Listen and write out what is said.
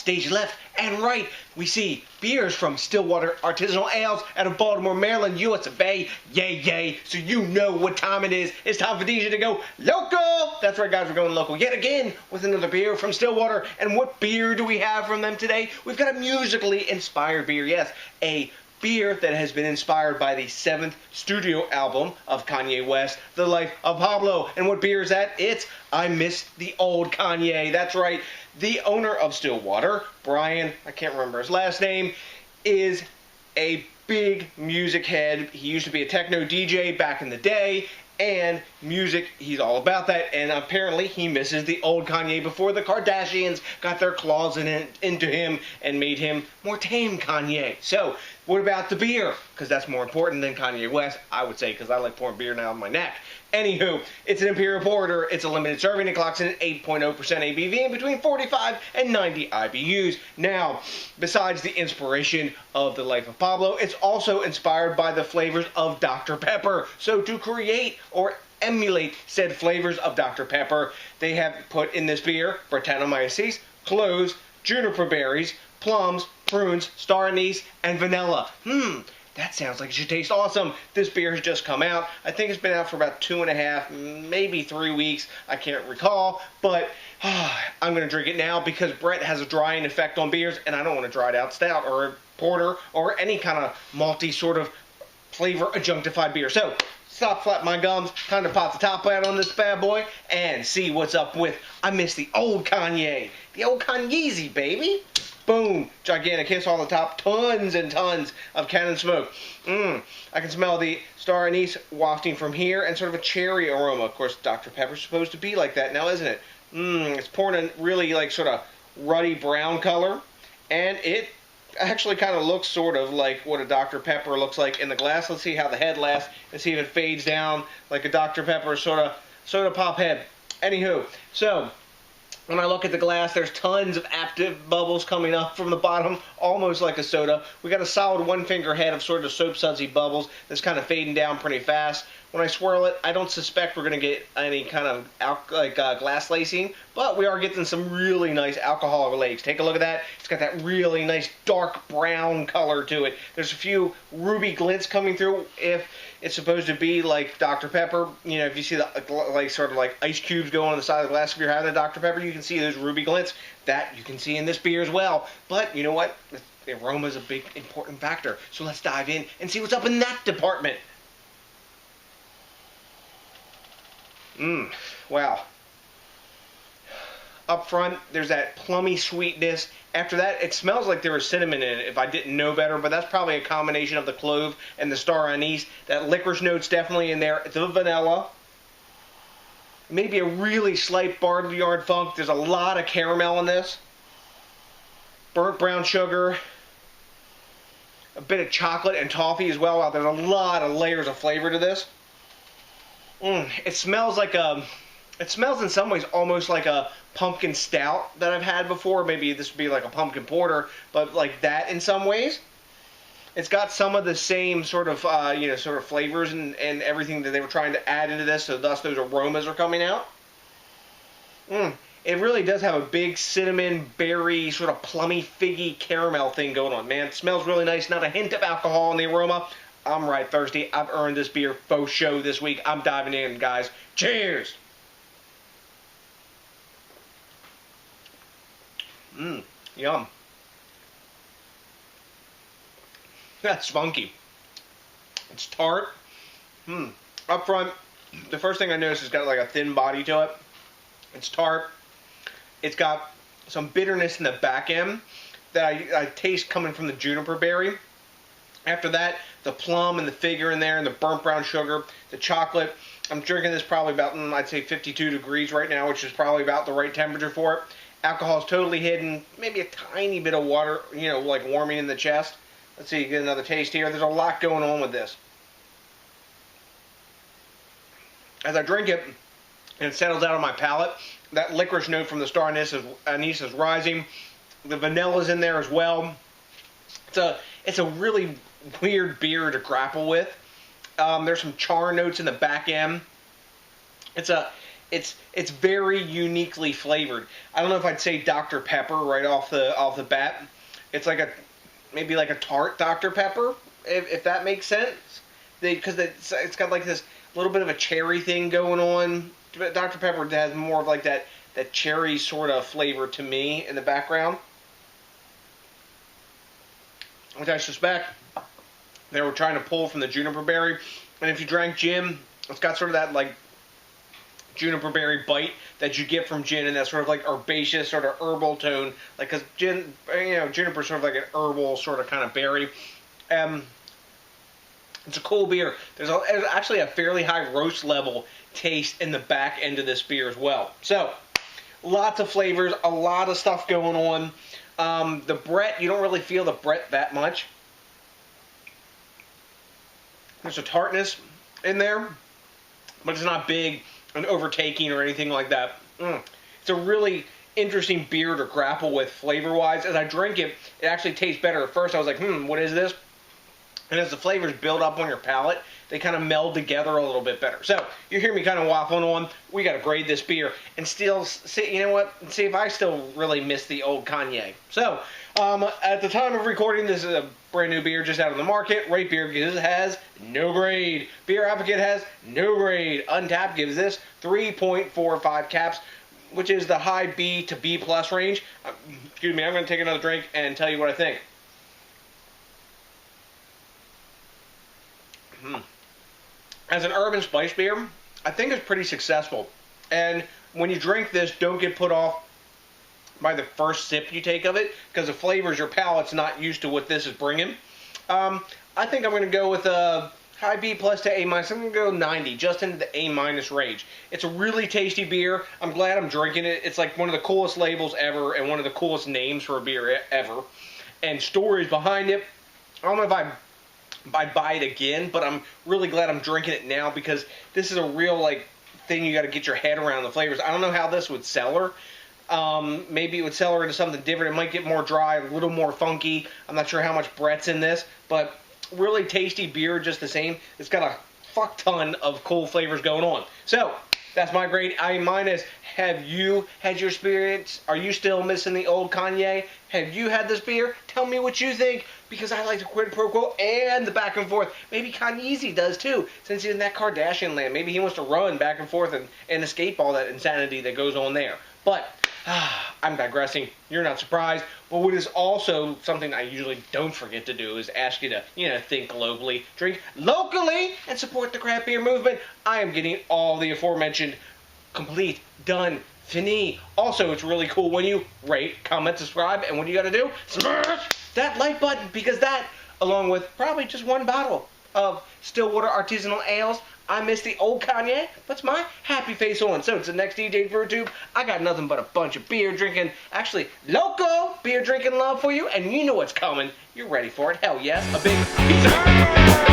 stage left and right, we see beers from Stillwater Artisanal Ales out of Baltimore, Maryland, US of A. Yay, yay. So you know what time it is. It's time for DJ to go local. That's right, guys. We're going local yet again with another beer from Stillwater. And what beer do we have from them today? We've got a musically inspired beer. Yes, a beer that has been inspired by the 7th studio album of Kanye West, The Life of Pablo. And what beer is that? It's I Miss the Old Kanye. That's right. The owner of Stillwater, Brian, I can't remember his last name, is a big music head. He used to be a techno DJ back in the day, and music, he's all about that, and apparently he misses the old Kanye before the Kardashians got their claws into him and made him more tame Kanye. So, what about the beer? Because that's more important than Kanye West, I would say, because I like pouring beer now on my neck. Anywho, it's an Imperial Porter. It's a limited serving. It clocks in at 8.0% ABV and between 45 and 90 IBUs. Now, besides the inspiration of The Life of Pablo, it's also inspired by the flavors of Dr. Pepper. So to create or emulate said flavors of Dr. Pepper, they have put in this beer brettanomyces, cloves, juniper berries, plums, prunes, star anise, and vanilla. That sounds like it should taste awesome. This beer has just come out. I think it's been out for about 2.5, maybe 3 weeks. I can't recall, but I'm going to drink it now because Brett has a drying effect on beers, and I don't want to dry it out stout or a porter or any kind of malty sort of flavor adjunctified beer. So, stop flapping my gums, time to pop the top out on this bad boy and see what's up with I Miss the Old Kanye. The old Kanyeezy, baby. Boom. Gigantic hiss on the top. Tons and tons of cannon smoke. I can smell the star anise wafting from here and sort of a cherry aroma. Of course, Dr. Pepper's supposed to be like that now, isn't it? It's pouring a really like sort of ruddy brown color. And it actually kind of looks sort of like what a Dr. Pepper looks like in the glass. Let's see how the head lasts and see if it fades down like a Dr. Pepper sort of soda pop head. Anywho, so when I look at the glass, there's tons of active bubbles coming up from the bottom, almost like a soda. We got a solid one-finger head of sort of soap sudsy bubbles that's kind of fading down pretty fast. When I swirl it, I don't suspect we're going to get any kind of glass lacing, but we are getting some really nice alcohol legs. Take a look at that. It's got that really nice dark brown color to it. There's a few ruby glints coming through. If it's supposed to be like Dr. Pepper, you know, if you see the like sort of like ice cubes go on the side of the glass if you're having a Dr. Pepper, you can see those ruby glints. That you can see in this beer as well. But you know what? The aroma is a big important factor. So let's dive in and see what's up in that department. Wow. Up front, there's that plummy sweetness. After that, it smells like there was cinnamon in it, if I didn't know better, but that's probably a combination of the clove and the star anise. That licorice note's definitely in there. The vanilla. Maybe a really slight barnyard funk. There's a lot of caramel in this. Burnt brown sugar. A bit of chocolate and toffee as well. Wow, there's a lot of layers of flavor to this. It smells like it smells in some ways almost like a pumpkin stout that I've had before. Maybe this would be like a pumpkin porter, but like that in some ways. It's got some of the same sort of, sort of flavors and everything that they were trying to add into this, so thus those aromas are coming out. It really does have a big cinnamon, berry, sort of plummy, figgy caramel thing going on, man. It smells really nice. Not a hint of alcohol in the aroma. I'm right thirsty. I've earned this beer faux show this week. I'm diving in, guys. Cheers! Yum. That's funky. It's tart. Up front, the first thing I noticed is it's got like a thin body to it. It's tart. It's got some bitterness in the back end that I taste coming from the juniper berry. After that, the plum and the fig are in there, and the burnt brown sugar, the chocolate. I'm drinking this probably about, I'd say 52 degrees right now, which is probably about the right temperature for it. Alcohol is totally hidden. Maybe a tiny bit of water, like warming in the chest. Let's see, get another taste here. There's a lot going on with this. As I drink it, and it settles out on my palate, that licorice note from the star anise is rising. The vanilla's in there as well. It's a really weird beer to grapple with. There's some char notes in the back end. It's it's very uniquely flavored. I don't know if I'd say Dr. Pepper right off the bat. It's like maybe like a tart Dr. Pepper, if that makes sense. Because it's got like this little bit of a cherry thing going on. Dr. Pepper has more of like that cherry sort of flavor to me in the background, which I suspect they were trying to pull from the juniper berry. And if you drank gin, it's got sort of that like juniper berry bite that you get from gin, and that sort of like herbaceous sort of herbal tone, like, because gin, juniper is sort of like an herbal sort of kind of berry. It's a cool beer. There's actually a fairly high roast level taste in the back end of this beer as well. So, lots of flavors, a lot of stuff going on. The Brett, you don't really feel the Brett that much. There's a tartness in there, but it's not big and overtaking or anything like that. It's a really interesting beer to grapple with flavor-wise. As I drink it, it actually tastes better. At first, I was like, what is this? And as the flavors build up on your palate, they kind of meld together a little bit better. So, you hear me kind of waffling on. We got to grade this beer and still see, you know what? See if I still really miss the old Kanye. So, at the time of recording, this is a brand new beer just out on the market. Rate Beer gives has no grade. Beer Advocate has no grade. Untapped gives this 3.45 caps, which is the high B to B plus range. Excuse me, I'm going to take another drink and tell you what I think. As an urban spice beer, I think it's pretty successful. And when you drink this, don't get put off by the first sip you take of it, because the flavors, your palate's not used to what this is bringing. I think I'm going to go with a high B plus to A minus. I'm going to go 90, just into the A minus range. It's a really tasty beer. I'm glad I'm drinking it. It's like one of the coolest labels ever and one of the coolest names for a beer ever. And stories behind it. I don't know if I'd buy it again, but I'm really glad I'm drinking it now, because this is a real like thing you got to get your head around the flavors. I don't know how this would sell her. Maybe it would sell her into something different. It might get more dry, a little more funky. I'm not sure how much Brett's in this, but really tasty beer just the same. It's got a fuck ton of cool flavors going on. So, that's my grade A minus. Have you had your experience? Are you still missing the old Kanye? Have you had this beer? Tell me what you think, because I like the quid pro quo and the back and forth. Maybe Kanye does too, since he's in that Kardashian land. Maybe he wants to run back and forth and escape all that insanity that goes on there. But I'm digressing. You're not surprised. But what is also something I usually don't forget to do is ask you to, think globally, drink locally, and support the craft beer movement. I am getting all the aforementioned complete, done, fini. Also, it's really cool when you rate, comment, subscribe, and what you got to do? Smash that like button, because that, along with probably just one bottle of Stillwater Artisanal Ales, I miss the old Kanye, puts my happy face on. So, it's the next DJs BrewTube. I got nothing but a bunch of beer drinking, actually, local beer drinking love for you, and you know what's coming. You're ready for it. Hell yes. A big peace out.